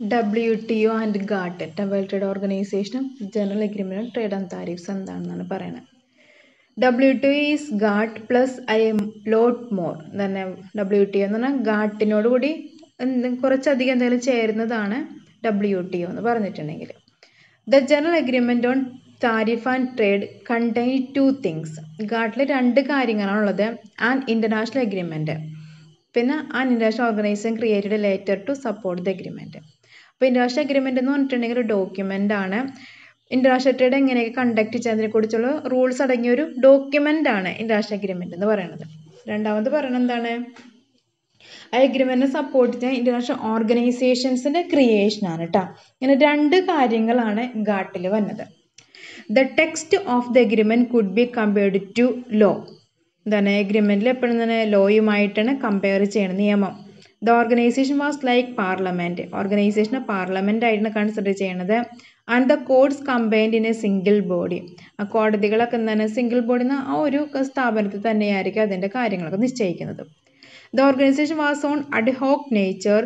WTO and GATT, World Trade Organization, General Agreement on Trade and Tariffs എന്താണെന്നാണ് പറയുന്നത്. WTO is GATT plus I am lot more. തന്നെ WTO എന്ന് പറഞ്ഞാൽ GATTനോട് കൂടി കുറച്ചധികം എന്തെങ്കിലും ചേരുന്നതാണ് WTO എന്ന് പറഞ്ഞിട്ടുണ്ടെങ്കിൽ. The General Agreement on Tariff and Trade contain two things. GATTിൽ രണ്ട് കാര്യങ്ങളാണുള്ളത്. An international agreement. പിന്നെ an international organization created a later to support the agreement. അപ്പോൾ ഇൻ്റർനാഷണൽ അഗ്രിമെൻ്റ് എന്ന് പറഞ്ഞിട്ടുണ്ടെങ്കിൽ ഒരു ഡോക്യുമെൻ്റ് ആണ്. ഇൻ്റർനാഷണൽ ട്രേഡ് എങ്ങനെയൊക്കെ കണ്ടക്ട് ചെയ്യുന്നതിനെ കുറിച്ചുള്ള റൂൾസ് അടങ്ങിയ ഒരു ഡോക്യുമെൻ്റ് ആണ് ഇൻ്റർനാഷണൽ അഗ്രിമെൻ്റ് എന്ന് പറയുന്നത്. രണ്ടാമത് പറയുന്നത് എന്താണ്? ആ അഗ്രിമെൻറ്റിനെ സപ്പോർട്ട് ചെയ്യാൻ ഇൻ്റർനാഷണൽ ഓർഗനൈസേഷൻസിൻ്റെ ക്രിയേഷനാണ് കേട്ടോ. ഇങ്ങനെ രണ്ട് കാര്യങ്ങളാണ് ഗാട്ടിൽ വന്നത്. The text of the agreement could be compared to law. എന്താണ് അഗ്രിമെൻറ്റിൽ എപ്പോഴും തന്നെ ലോയുമായിട്ടാണ് കമ്പയർ ചെയ്യണം, നിയമം. The organisation was like parliament. ഓർഗനൈസേഷനെ പാർലമെൻ്റ് ആയിട്ടാണ് കൺസിഡർ ചെയ്യണത്. And the codes combined in a single body. ആ കോടതികളൊക്കെ എന്താണ് സിംഗിൾ ബോഡി എന്ന ആ ഒരു സ്ഥാപനത്തിൽ തന്നെയായിരിക്കും അതിൻ്റെ കാര്യങ്ങളൊക്കെ നിശ്ചയിക്കുന്നത്. The organisation was on ad hoc nature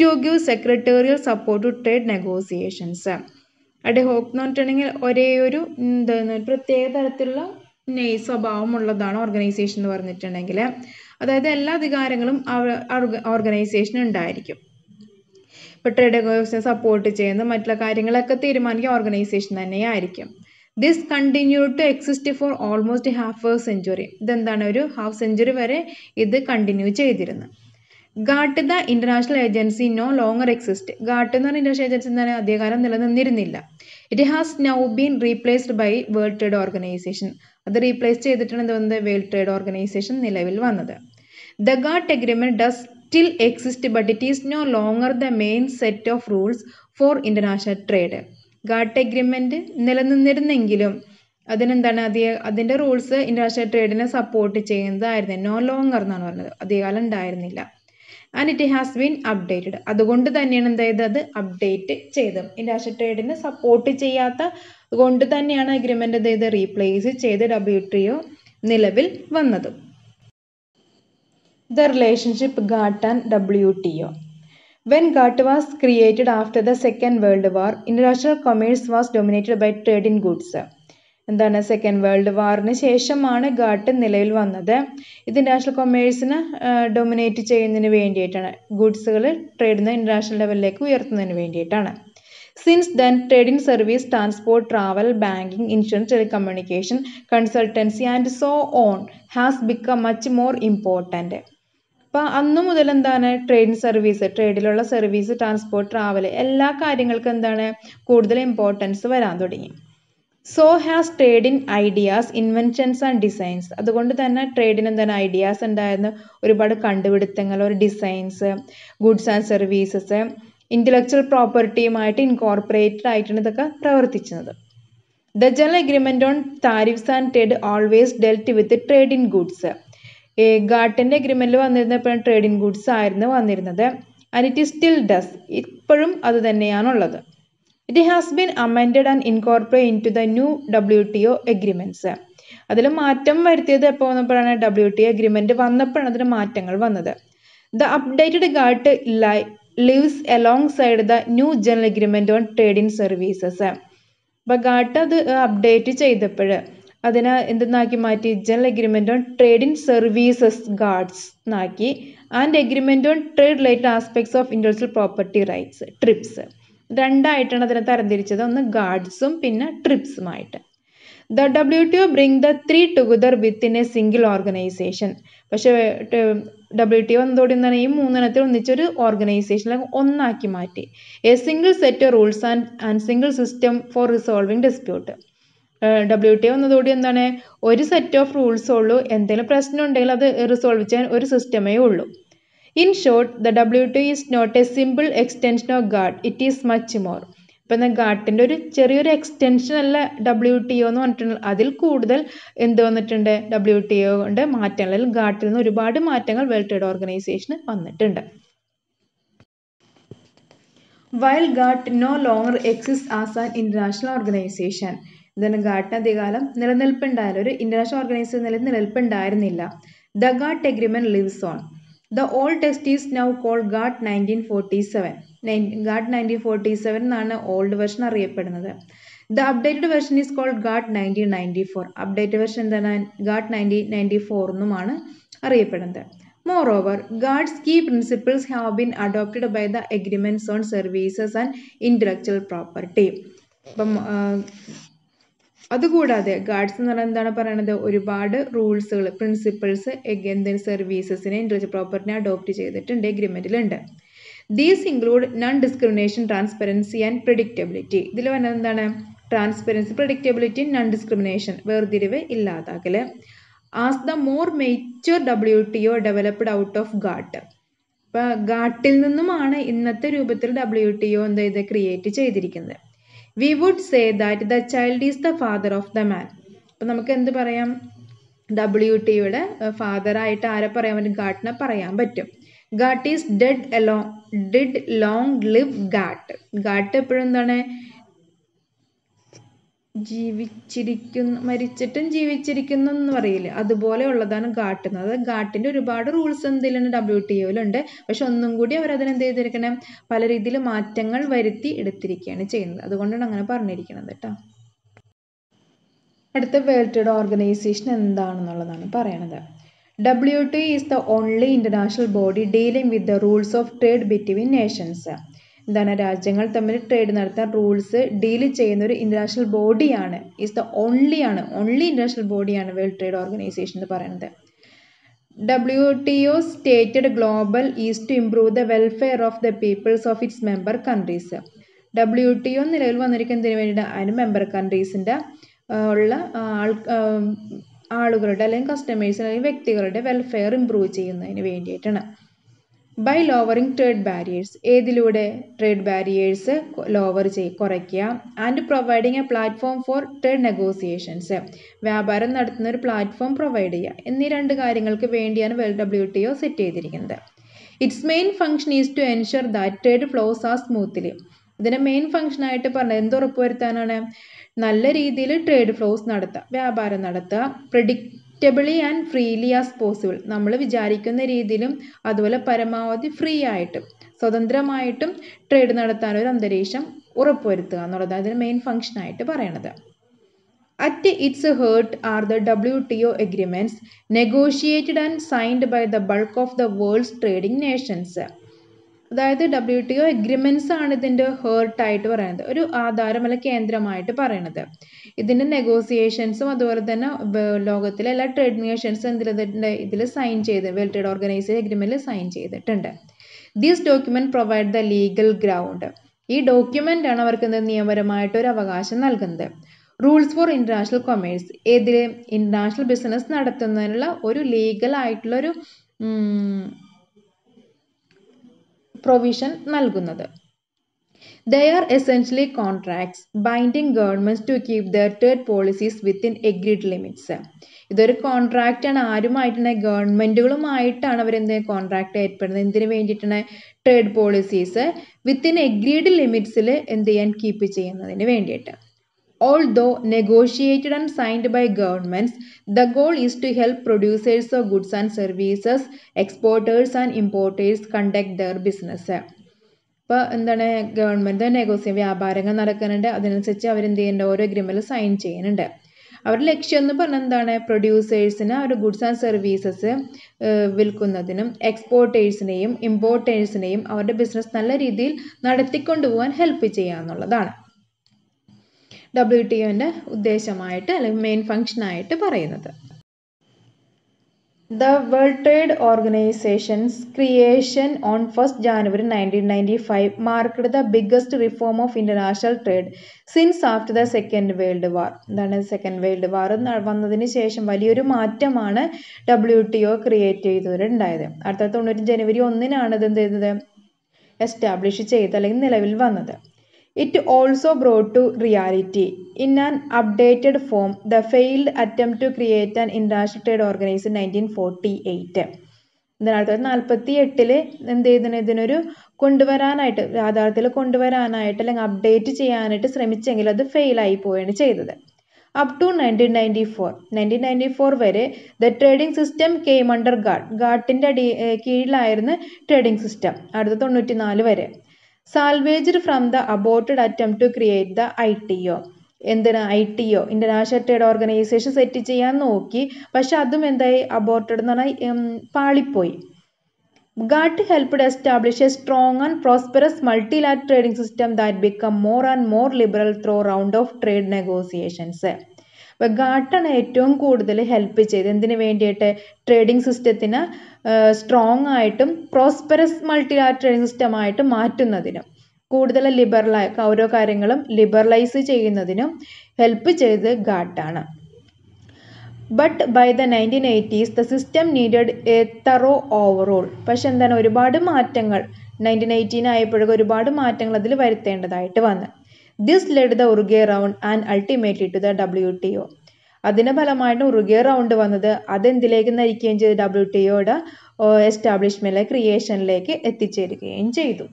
to give secretarial support to trade negotiations. Ad hoc എന്ന് പറഞ്ഞിട്ടുണ്ടെങ്കിൽ ഒരേ ഒരു പ്രത്യേക തരത്തിലുള്ള സ്വഭാവമുള്ളതാണ് ഓർഗനൈസേഷൻ എന്ന് പറഞ്ഞിട്ടുണ്ടെങ്കിൽ. അതായത് എല്ലാ അധികാരങ്ങളും ഓർഗനൈസേഷന് ഉണ്ടായിരിക്കും. ഇപ്പോൾ ട്രേഡ് നെഗോസിയേഷൻ സപ്പോർട്ട് ചെയ്യുന്ന മറ്റുള്ള കാര്യങ്ങളൊക്കെ തീരുമാനിക്കുക ഓർഗനൈസേഷൻ തന്നെയായിരിക്കും. This continued to exist for almost half a century. ഇതെന്താണ്, ഒരു ഹാഫ് സെഞ്ചുറി വരെ ഇത് കണ്ടിന്യൂ ചെയ്തിരുന്നു. GATT the international agency no longer exist. GATT എന്ന് പറഞ്ഞ ഇന്റർനാഷണൽ ഏജൻസി എന്താണ് അധികകാലം നിലനിന്നിരുന്നില്ല. It has now been replaced by world trade organization. അത് റീപ്ലേസ് ചെയ്തിട്ടാണ് എന്ത് വന്നത്, വേൾഡ് ട്രേഡ് ഓർഗനൈസേഷൻ നിലവിൽ വന്നത്. The GATT agreement does still exist but it is no longer the main set of rules for international trade. GATT agreement നിലനിന്നിരുന്നെങ്കിലും അതിനെന്താണ് അതിൻ്റെ rules international ട്രേഡിനെ സപ്പോർട്ട് ചെയ്യുന്നതായിരുന്നു. നോ ലോങ്ങർ എന്നാണ് പറഞ്ഞത്, അധികകാലം ഉണ്ടായിരുന്നില്ല. And it has been updated. അതുകൊണ്ട് തന്നെയാണ് എന്തായത് അത് അപ്ഡേറ്റ് ചെയ്തത്. ഇന്റർനാഷണൽ ട്രേഡിനെ സപ്പോർട്ട് ചെയ്യാത്ത കൊണ്ട് തന്നെയാണ് അഗ്രിമെന്റ് ഇത് റീപ്ലേസ് ചെയ്ത് WTO നിലവിൽ വന്നത്. The relationship GATT and WTO. When GATT was created after the Second World War, international commerce was dominated by trade in goods. എന്താണ്, സെക്കൻഡ് വേൾഡ് വാറിന് ശേഷമാണ് ഗാട്ട് നിലവിൽ വന്നത്. ഇത് ഇന്റർനാഷണൽ കൊമേഴ്സിനെ ഡൊമിനേറ്റ് ചെയ്യുന്നതിന് വേണ്ടിയിട്ടാണ്, ഗുഡ്സുകൾ ട്രേഡിന് ഇന്റർനാഷണൽ ലെവലിലേക്ക് ഉയർത്തുന്നതിന് വേണ്ടിയിട്ടാണ്. Since then trade in service, transport, travel, banking, insurance, telecommunication, consultancy and so on has become much more important. അപ്പോൾ അന്നു മുതൽ എന്താണ് ട്രേഡ് സർവീസ്, ട്രേഡിലുള്ള സർവീസ്, ട്രാൻസ്പോർട്ട്, ട്രാവൽ എല്ലാ കാര്യങ്ങൾക്കും എന്താണ് കൂടുതൽ ഇമ്പോർട്ടൻസ് വരാൻ തുടങ്ങി. So has trade in ideas, inventions and designs. അതുകൊണ്ട് തന്നെ ട്രേഡിന് എന്താണ് ഐഡിയാസ് ഉണ്ടായിരുന്നു, ഒരുപാട് കണ്ടുപിടുത്തങ്ങൾ, ഒരു designs, goods and services, intellectual പ്രോപ്പർട്ടിയുമായിട്ട് ഇൻകോർപ്പറേറ്റഡ് ആയിട്ടാണ് ഇതൊക്കെ പ്രവർത്തിച്ചത്. The general agreement on tariffs and trade always dealt with trade in goods. ഗാട്ടിൻ്റെ അഗ്രിമെന്റിൽ വന്നിരുന്നപ്പോഴും ട്രേഡ് ഇൻ ഗുഡ്സ് ആയിരുന്നു വന്നിരുന്നത്. And it still does. ഇപ്പോഴും അത് തന്നെയാണുള്ളത്. It has been amended and incorporated into the new WTO agreements. അതിൽ മാറ്റം വരുത്തിയത് എപ്പോൾ വന്നപ്പോഴാണ്, WTO അഗ്രിമെന്റ് വന്നപ്പോഴാണ് അതിന് മാറ്റങ്ങൾ വന്നത്. The updated GATT lives alongside the new general agreement on trade in services. അപ്പോൾ ഗാട്ട് അത് അപ്ഡേറ്റ് ചെയ്തപ്പോൾ അതിനെ എന്തെന്നാക്കി മാറ്റി, general agreement on trade in services GATS എന്നാക്കി, and agreement on trade related aspects of intellectual property rights, TRIPS. രണ്ടായിട്ടാണ് അതിനെ തരംതിരിച്ചത്, ഒന്ന് ഗാഡ്സും പിന്നെ ട്രിപ്സുമായിട്ട്. The WTO bring the three together within a single organization. പക്ഷേ WTO വന്നതോടെ എന്താണ് ഈ മൂന്നെണ്ണത്തിൽ ഒന്നിച്ചൊരു ഓർഗനൈസേഷനിൽ ഒന്നാക്കി മാറ്റി. A single set rules and single system for resolving dispute. WTO വന്നതോടെ എന്താണ് ഒരു സെറ്റ് ഓഫ് റൂൾസേ ഉള്ളൂ, എന്തെങ്കിലും പ്രശ്നം ഉണ്ടെങ്കിൽ അത് റിസോൾവ് ചെയ്യാൻ ഒരു സിസ്റ്റമേ ഉള്ളൂ. In short, the WTO is not a simple extension of GATT, it is much more. ഇപ്പം ഗാട്ടിൻ്റെ ഒരു ചെറിയൊരു എക്സ്റ്റൻഷൻ അല്ല WTO എന്ന് പറഞ്ഞിട്ടുണ്ട്, അതിൽ കൂടുതൽ എന്ത് വന്നിട്ടുണ്ട്, WTO കൊണ്ട് മാറ്റങ്ങൾ, ഗാട്ടിൽ നിന്ന് ഒരുപാട് മാറ്റങ്ങൾ വേൾഡ് ട്രേഡ് ഓർഗനൈസേഷന് വന്നിട്ടുണ്ട്. While GATT no longer exists as an international organization, ഇതാണ് ഗാട്ടിന് അധികാലം നിലനിൽപ്പുണ്ടായാലും ഒരു ഇന്റർനാഷണൽ ഓർഗനൈസേഷൻ നിലനിൽപ്പുണ്ടായിരുന്നില്ല. The GATT agreement lives on. The old text is now called GATT 1947. GATT 1947 എന്നാണ് ഓൾഡ് വെർഷൻ അറിയപ്പെടുന്നത്. The updated version is called GATT 1994. Updated version എന്താണ്? GATT 1994 എന്നുമാണ് അറിയപ്പെടുന്നത്. Moreover, GATT's key principles have been adopted by the agreements on services and intellectual property. അപ്പം അതുകൂടാതെ God's എന്ന് പറഞ്ഞാൽ എന്താണ് പറയുന്നത്, ഒരുപാട് റൂൾസുകൾ പ്രിൻസിപ്പിൾസ് എന്തെങ്കിലും സർവീസസിനെ ഇൻ്റലക്ച്വൽ പ്രോപ്പർട്ടിനെ അഡോപ്റ്റ് ചെയ്തിട്ടുണ്ട്, എഗ്രിമെൻറ്റിലുണ്ട്. These include non discrimination, transparency and predictability. ഇതിൽ വരുന്നത് എന്താണ്? ട്രാൻസ്പെറൻസി, പ്രെഡിക്റ്റബിലിറ്റി, നോൺ ഡിസ്ക്രിമിനേഷൻ, വേർതിരിവ് ഇല്ലാതാക്കൽ. As the more mature WTO developed out of GATT. അപ്പോൾ ഗാട്ടിൽ നിന്നുമാണ് ഇന്നത്തെ രൂപത്തിൽ WTO എന്ത് ചെയ്ത് ക്രിയേറ്റ് ചെയ്തിരിക്കുന്നത്. We would say that the child is the father of the man. അപ്പം നമുക്ക് എന്ത് പറയാം? WTOയുടെ ഫാദറായിട്ട് ആരെ പറയാൻ പറ്റും? ഗാട്ടിനെ പറയാൻ പറ്റും. GATT is dead long live GATT. GATT എപ്പോഴും എന്താണ്? മരിച്ചിട്ടും ജീവിച്ചിരിക്കുന്നു എന്ന് പറയില്ലേ, അതുപോലെ ഉള്ളതാണ് ഗാട്ട് എന്നത്. ഗാട്ടിൻ്റെ ഒരുപാട് റൂൾസ് എന്തിലുണ്ട്? WTOയിലുണ്ട്. പക്ഷെ ഒന്നും കൂടി അവരതിനെന്ത് ചെയ്തിരിക്കണം? പല രീതിയിൽ മാറ്റങ്ങൾ വരുത്തി എടുത്തിരിക്കുകയാണ് ചെയ്യുന്നത്. അതുകൊണ്ടാണ് അങ്ങനെ പറഞ്ഞിരിക്കുന്നത് കേട്ടോ. അടുത്ത വേൾഡ് ട്രേഡ് ഓർഗനൈസേഷൻ എന്താണെന്നുള്ളതാണ് പറയണത്. WTO is the only international body dealing with the rules of trade between Nations. എന്താണ്? രാജ്യങ്ങൾ തമ്മിൽ ട്രേഡ് നടത്താൻ റൂൾസ് ഡീൽ ചെയ്യുന്ന ഒരു ഇൻ്റർനാഷണൽ ബോഡിയാണ്. ഈസ് ദ ഓൺലി ഇൻ്റർനാഷണൽ ബോഡിയാണ് വേൾഡ് ട്രേഡ് ഓർഗനൈസേഷൻ എന്ന് പറയുന്നത്. WTO stated global is to improve the welfare of the peoples of its member countries. WTO നിലവിൽ വന്നിരിക്കുന്നതിന് വേണ്ടിയിട്ട് അതിന് മെമ്പർ കൺട്രീസിൻ്റെ ഉള്ള ആളുകളുടെ അല്ലെങ്കിൽ കസ്റ്റമേഴ്സ് അല്ലെങ്കിൽ വ്യക്തികളുടെ വെൽഫെയർ ഇംപ്രൂവ് ചെയ്യുന്നതിന് വേണ്ടിയിട്ടാണ്. By lowering trade barriers. ഏതിലൂടെ? ട്രേഡ് ബാരിയേഴ്സ് കുറയ്ക്കുക. And providing a platform for trade negotiations. വ്യാപാരം നടത്തുന്ന ഒരു പ്ലാറ്റ്ഫോം പ്രൊവൈഡ് ചെയ്യുക. എന്നീ രണ്ട് കാര്യങ്ങൾക്ക് വേണ്ടിയാണ് WTO സെറ്റ് ചെയ്തിരിക്കുന്നത്. Its main function is to ensure that trade flows are smoothly. ഇതിൻ്റെ മെയിൻ ഫംഗ്ഷനായിട്ട് പറഞ്ഞത് എന്ത് ഉറപ്പുവരുത്താനാണ്? നല്ല രീതിയിൽ ട്രേഡ് ഫ്ലോസ് നടത്തുക, വ്യാപാരം നടത്തുക. പ്രെഡിക്റ്റബിളി ആൻഡ് ഫ്രീലി ആസ് പോസിബിൾ. നമ്മൾ വിചാരിക്കുന്ന രീതിയിലും അതുപോലെ പരമാവധി ഫ്രീ ആയിട്ടും സ്വതന്ത്രമായിട്ടും ട്രേഡ് നടത്താനൊരു അന്തരീക്ഷം ഉറപ്പുവരുത്തുക എന്നുള്ളതാണ് അതിന് മെയിൻ ഫംഗ്ഷനായിട്ട് പറയണത്. At its heart are the WTO agreements negotiated and signed by the bulk of the world's trading nations. അതായത് WTO എഗ്രിമെൻറ്റ്സ് ആണ് ഇതിൻ്റെ ഹേർട്ടായിട്ട് പറയുന്നത്, ഒരു ആധാരം അല്ല കേന്ദ്രമായിട്ട് പറയണത്. ഇതിൻ്റെ നെഗോസിയേഷൻസും അതുപോലെ തന്നെ ലോകത്തിലെ എല്ലാ ട്രേഡ് നേഷൻസും ഇതിൽ സൈൻ ചെയ്ത് വേൾഡ് ട്രേഡ് ഓർഗനൈസേഷൻ എഗ്രിമെൻറ്റിൽ സൈൻ ചെയ്തിട്ടുണ്ട്. These document provide the legal ground. ഈ ഡോക്യുമെൻ്റ് ആണ് അവർക്ക് നിയമപരമായിട്ടൊരു അവകാശം നൽകുന്നത്. Rules for international commerce. ഏതിൽ? ഇൻ്റർനാഷണൽ ബിസിനസ് നടത്തുന്നതിനുള്ള ഒരു ലീഗൽ ആയിട്ടുള്ളൊരു പ്രൊവിഷൻ നൽകുന്നത്. They are essentially contracts binding governments to keep their trade policies within agreed limits. ഇതൊരു കോൺട്രാക്റ്റ് ആണ്. ആരുമായിട്ടാണ്? ഗവൺമെൻറ്റുകളുമായിട്ടാണ് അവരെന്ത് കോൺട്രാക്റ്റ് ഏർപ്പെടുന്നത്. എന്തിനു വേണ്ടിയിട്ടാണ്? ട്രേഡ് പോളിസീസ് വിത്തിൻ എഗ്രീഡ് ലിമിറ്റ്സിൽ എന്ത് ചെയ്യാൻ കീപ്പ് ചെയ്യുന്നതിന് വേണ്ടിയിട്ട്. Although negotiated and signed by governments, the goal is to help producers of goods and services, exporters and importers conduct their business. ഇപ്പോൾ എന്താണ്? ഗവൺമെൻറ് വ്യാപാരങ്ങൾ നടക്കുന്നുണ്ട്, അതിനനുസരിച്ച് അവരെന്ത് ചെയ്യുന്നുണ്ട്? ഓരോ എഗ്രിമെൻറ്റിൽ സൈൻ ചെയ്യുന്നുണ്ട്. അവരുടെ ലക്ഷ്യം എന്ന് പറഞ്ഞാൽ എന്താണ്? പ്രൊഡ്യൂസേഴ്സിന് അവരുടെ ഗുഡ്സ് ആൻഡ് സർവീസസ് വിൽക്കുന്നതിനും എക്സ്പോർട്ടേഴ്സിനെയും ഇമ്പോർട്ടേഴ്സിനെയും അവരുടെ ബിസിനസ് നല്ല രീതിയിൽ നടത്തിക്കൊണ്ടുപോകാൻ ഹെൽപ്പ് ചെയ്യുക എന്നുള്ളതാണ് WTOൻ്റെ ഉദ്ദേശമായിട്ട് അല്ലെങ്കിൽ മെയിൻ ഫംഗ്ഷനായിട്ട് പറയുന്നത്. The World Trade Organization's creation on 1st January 1995 marked the biggest reform of international trade since after the Second World War. എന്താണ്? സെക്കൻഡ് വേൾഡ് വാർ വന്നതിന് ശേഷം വലിയൊരു മാറ്റമാണ് WTO ക്രിയേറ്റ് ചെയ്തിട്ടുണ്ടായത്. 1990 ജനുവരി 1-നാണ് ഇത് എന്ത് ചെയ്തത്? എസ്റ്റാബ്ലിഷ് ചെയ്ത് അല്ലെങ്കിൽ നിലവിൽ വന്നത്. It also brought to reality, in an updated form, the failed attempt to create an international trade organization in 1948. 1948 എന്ത് ചെയ്തതിന് ഇതിനൊരു കൊണ്ടുവരാനായിട്ട് യാഥാർത്ഥ്യത്തിൽ കൊണ്ടുവരാനായിട്ട് അല്ലെങ്കിൽ അപ്ഡേറ്റ് ചെയ്യാനായിട്ട് ശ്രമിച്ചെങ്കിൽ അത് ഫെയിലായി പോവുകയാണ് ചെയ്തത്. അപ് ടു 1994 വരെ the trading system came under ഗാട്ടിൻ്റെ കീഴിലായിരുന്നു ട്രേഡിംഗ് സിസ്റ്റം. അടുത്ത 94 വരെ salvaged from the aborted attempt to create the ITO. എന്തിനാ ITO, international trade organization set ചെയ്യാൻ നോക്കി, പക്ഷെ അതും എന്തായി, അബോർട്ടഡ് എന്ന് പറഞ്ഞാൽ പാളിപ്പോയി. GATT helped establish a strong and prosperous multilateral trading system that became more and more liberal through round of trade negotiations. അപ്പോൾ ഗാട്ടാണ് ഏറ്റവും കൂടുതൽ ഹെൽപ്പ് ചെയ്ത് എന്തിനു വേണ്ടിയിട്ട്, ട്രേഡിംഗ് സിസ്റ്റത്തിന് സ്ട്രോങ് ആയിട്ടും പ്രോസ്പെറസ് മൾട്ടിലാറ്ററൽ ട്രേഡിംഗ് സിസ്റ്റമായിട്ട് മാറ്റുന്നതിനും കൂടുതൽ ലിബറലായി ഓരോ കാര്യങ്ങളും ലിബറലൈസ് ചെയ്യുന്നതിനും ഹെൽപ്പ് ചെയ്ത് ഗാട്ടാണ്. But by the 1980s the system needed a thorough overhaul. പക്ഷെ എന്താണ്, ഒരുപാട് മാറ്റങ്ങൾ 1918 ആയപ്പോഴേക്കും ഒരുപാട് മാറ്റങ്ങൾ അതിൽ വരുത്തേണ്ടതായിട്ട് വന്നു. This led the Uruguay round and ultimately to the WTO. അതിൻ്റെ ഫലമായിട്ട് ഉറുഗ്വേ റൗണ്ട് വന്നത് അതെന്തിലേക്ക് നയിക്കുകയും ചെയ്തു, WTOയുടെ എസ്റ്റാബ്ലിഷ്മെൻറ്റിലെ ക്രിയേഷനിലേക്ക് എത്തിച്ചേരുകയും ചെയ്തു.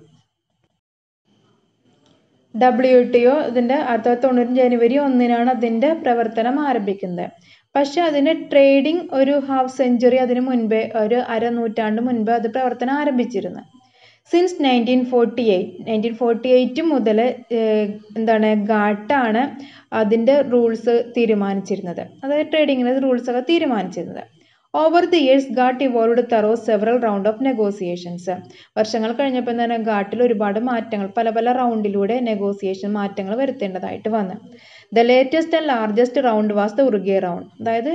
WTO ഇതിൻ്റെ 1990 ജനുവരി 1 അതിൻ്റെ പ്രവർത്തനം ആരംഭിക്കുന്നത്. പക്ഷെ അതിന് ട്രേഡിംഗ് ഒരു ഹാഫ് സെഞ്ചുറി അതിന് മുൻപേ, ഒരു അരനൂറ്റാണ്ട് മുൻപ് അത് പ്രവർത്തനം ആരംഭിച്ചിരുന്നു. സിൻസ് 1948 മുതൽ എന്താണ്, ഗാട്ടാണ് അതിൻ്റെ റൂൾസ് തീരുമാനിച്ചിരുന്നത്, അതായത് ട്രേഡിങ്ങിൻ്റെ റൂൾസൊക്കെ തീരുമാനിച്ചിരുന്നത്. Over the years GATT evolved through several round of negotiations. വർഷങ്ങൾ കഴിഞ്ഞപ്പോൾ തന്നെ ഗാട്ടിൽ ഒരുപാട് മാറ്റങ്ങൾ, പല റൗണ്ടിലൂടെ നെഗോസിയേഷൻ മാറ്റങ്ങൾ വരുത്തേണ്ടതായിട്ട് വന്നു. The latest and largest round was the Uruguay round. അതായത്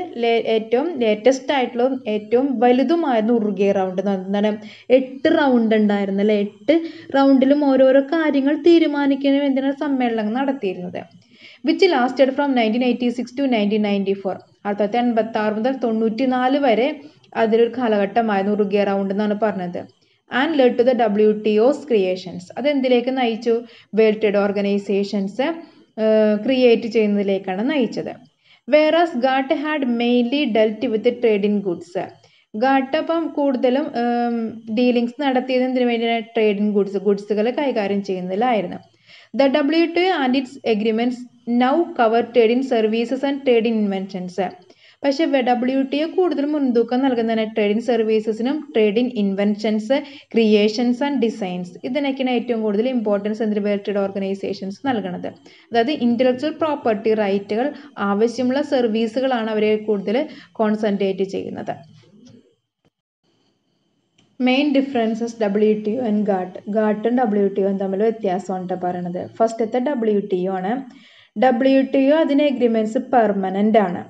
ഏറ്റവും ലേറ്റസ്റ്റ് ആയിട്ടുള്ളതും ഏറ്റവും വലുതുമായിരുന്നു ഉറുഗ്വേ റൗണ്ട്. എന്താണ്, 8 റൗണ്ട് ഉണ്ടായിരുന്നു അല്ലേ. 8 റൗണ്ടിലും ഓരോരോ കാര്യങ്ങൾ തീരുമാനിക്കുന്ന എന്തിനാണ് സമ്മേളനങ്ങൾ നടത്തിയിരുന്നത്. Which lasted from 1986 to 1994. 1986 മുതൽ 94 വരെ അതിലൊരു കാലഘട്ടമായിരുന്നു ഉറുഗ്വേ റൗണ്ട് എന്നാണ് പറഞ്ഞത്. And led to the WTO's creations. അതെന്തിലേക്ക് നയിച്ചു, വേൾഡ് ട്രേഡ് ഓർഗനൈസേഷൻസ് ക്രിയേറ്റ് ചെയ്യുന്നതിലേക്കാണ് നയിച്ചത്. Whereas GATT had mainly dealt with trade in goods. GATT അപ്പം കൂടുതലും ഡീലിങ്സ് നടത്തിയത് എന്തിനു വേണ്ടിയാണ്, ട്രേഡ് ഇൻ ഗുഡ്സുകൾ കൈകാര്യം ചെയ്യുന്നതിലായിരുന്നു. The WTO and its agreements now cover trade in services and trade in inventions. പക്ഷേ WTO കൂടുതൽ മുൻതൂക്കം നൽകുന്നതാണ് ട്രേഡ് ഇൻ സർവീസസിനും trade in inventions, creations and designs. ഇതിനൊക്കെയാണ് ഏറ്റവും കൂടുതൽ ഇമ്പോർട്ടൻസ് വേൾഡ് ട്രേഡ് ഓർഗനൈസേഷൻസ് നൽകുന്നത്. അതായത് ഇൻ്റലക്ച്വൽ പ്രോപ്പർട്ടി റൈറ്റുകൾ ആവശ്യമുള്ള സർവീസുകളാണ് അവരെ കൂടുതൽ കോൺസെൻട്രേറ്റ് ചെയ്യുന്നത്. Main differences WTO and GATT. ഗാട്ടും WTO തമ്മിൽ വ്യത്യാസമാണ് പറയണത്. ഫസ്റ്റത്തെ WTO ആണ്. WTO അതിന് എഗ്രിമെൻറ്റ്സ് പെർമനൻ്റ് ആണ്.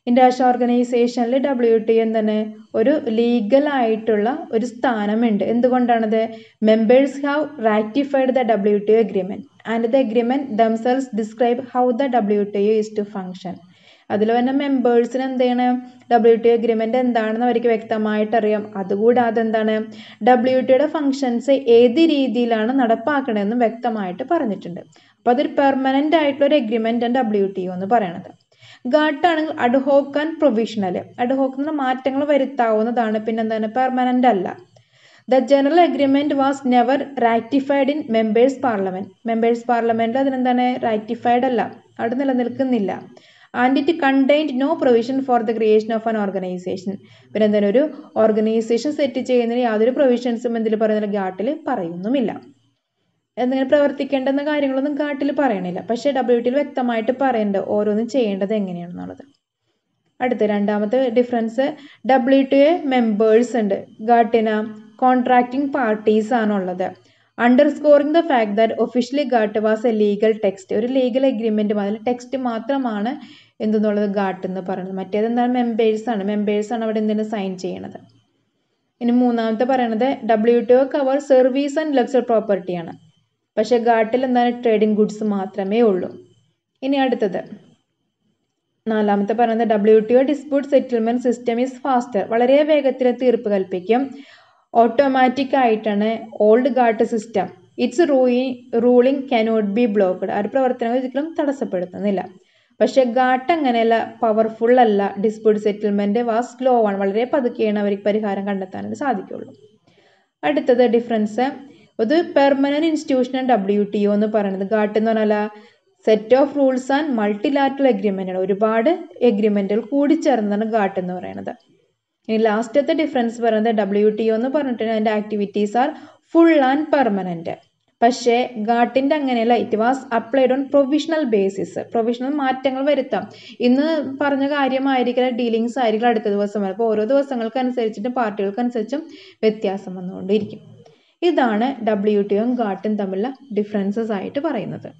ഇൻ്റർനാഷണൽ ഓർഗനൈസേഷനിൽ WTO എന്താണ്, ഒരു ലീഗൽ ആയിട്ടുള്ള ഒരു സ്ഥാനമുണ്ട്. എന്തുകൊണ്ടാണത്, members have ratified the WTO agreement and the agreement themselves describe how the WTO is to function. അതിൽ തന്നെ മെമ്പേഴ്സിന് എന്ത് ചെയ്യണം, WTO അഗ്രിമെൻ്റ് എന്താണെന്ന് അവർക്ക് വ്യക്തമായിട്ട് അറിയാം. അതുകൂടാതെ എന്താണ്, WTOയുടെ ഫങ്ഷൻസ് ഏത് രീതിയിലാണ് നടപ്പാക്കണമെന്നും വ്യക്തമായിട്ട് പറഞ്ഞിട്ടുണ്ട്. അപ്പോൾ അതൊരു പെർമനൻ്റ് ആയിട്ടുള്ള ഒരു അഗ്രിമെൻ്റാണ് WTO എന്ന് പറയണത്. ഗാട്ടാണെങ്കിൽ അഡ്ഹോക്ക് ആൻഡ് പ്രൊവിഷണൽ. അഡ്ഹോക്ക് എന്ന മാറ്റങ്ങൾ വരുത്താവുന്നതാണ്, പിന്നെന്താണ്, പെർമനൻ്റ് അല്ല. The general agreement was never ratified in members parliament. Members പാർലമെൻറ്റിൽ അതിനെന്താണ്, റാറ്റിഫൈഡ് അല്ല, അവിടെ നിലനിൽക്കുന്നില്ല. And it contained no provision for the creation of an organization. പിന്നെ എന്താണ്, ഒരു ഓർഗനൈസേഷൻ സെറ്റ് ചെയ്യുന്നതിന് യാതൊരു പ്രൊവിഷൻസും എന്തിൽ പറയുന്നില്ല, ഗാട്ടിൽ പറയുന്നുമില്ല. എന്തെങ്കിലും പ്രവർത്തിക്കേണ്ടെന്ന കാര്യങ്ങളൊന്നും ഗാട്ടിൽ പറയണില്ല. പക്ഷേ WTOയിൽ വ്യക്തമായിട്ട് പറയുന്നുണ്ട് ഓരോന്നും ചെയ്യേണ്ടത് എങ്ങനെയാണെന്നുള്ളത്. അടുത്ത രണ്ടാമത്തെ ഡിഫറൻസ്, WTO മെമ്പേഴ്സ് ഉണ്ട്, ഗാട്ടിന് കോൺട്രാക്റ്റിംഗ് പാർട്ടീസ് ആണുള്ളത്. Underscoring the fact that officially GATT was a legal text. ഒരു ലീഗൽ അഗ്രിമെൻറ്റ് അതിൽ ടെക്സ്റ്റ് മാത്രമാണ് എന്തെന്നുള്ളത് ഗാട്ട് എന്ന് പറയുന്നത്. മറ്റേതെന്താണ്, മെമ്പേഴ്സാണ് അവിടെ എന്തിനു സൈൻ ചെയ്യണത്. ഇനി മൂന്നാമത്തെ പറയണത് WTO cover service and intellectual പ്രോപ്പർട്ടിയാണ്. പക്ഷേ ഗാട്ടിൽ എന്താണ്, ട്രേഡിംഗ് ഗുഡ്സ് മാത്രമേ ഉള്ളൂ. ഇനി അടുത്തത് നാലാമത്തെ പറയുന്നത് WTO dispute settlement system is faster. വളരെ വേഗത്തിൽ തീർപ്പ് കൽപ്പിക്കും. ഓട്ടോമാറ്റിക് ആയിട്ടാണ് old GATT system. Its ruling cannot be blocked. ആ ഒരു പ്രവർത്തനങ്ങൾ ഒരിക്കലും തടസ്സപ്പെടുത്തുന്നില്ല. പക്ഷെ ഗാട്ട് അങ്ങനെയല്ല, പവർഫുൾ അല്ല. ഡിസ്പ്യൂട്ട് സെറ്റിൽമെൻറ്റ് വാസ് സ്ലോ ആണ്, വളരെ പതുക്കെയാണ് അവർക്ക് പരിഹാരം കണ്ടെത്താനായിട്ട് സാധിക്കുള്ളൂ. അടുത്തത് ഡിഫറൻസ്, ഇത് പെർമനന്റ് ഇൻസ്റ്റിറ്റ്യൂഷനാണ് WTO എന്ന് പറയുന്നത്. ഗാട്ട് എന്ന് പറഞ്ഞാൽ set of rules and multilateral agreement ആണ്. ഒരുപാട് എഗ്രിമെൻറ്റുകൾ കൂടിച്ചേർന്നതാണ് ഗാട്ട് എന്ന് പറയുന്നത്. ഇനി ലാസ്റ്റത്തെ ഡിഫറൻസ് പറയുന്നത് WTO എന്ന് പറഞ്ഞിട്ടുണ്ടെങ്കിൽ അതിൻ്റെ activities are full and permanent. പക്ഷേ ഗാട്ടിൻ്റെ അങ്ങനെയല്ല. It was applied on provisional basis. Provisional മാറ്റങ്ങൾ വരുത്താം. ഇന്ന് പറഞ്ഞ കാര്യമായിരിക്കില്ല ഡീലിങ്സ് ആയിരിക്കും അടുത്ത ദിവസം വരെ. അപ്പോൾ ഓരോ ദിവസങ്ങൾക്കനുസരിച്ചിട്ടും പാർട്ടികൾക്കനുസരിച്ചും വ്യത്യാസം വന്നുകൊണ്ടിരിക്കും. ഇതാണ് WTO ഗാട്ടും തമ്മിലുള്ള ഡിഫറൻസസ് ആയിട്ട് പറയുന്നത്.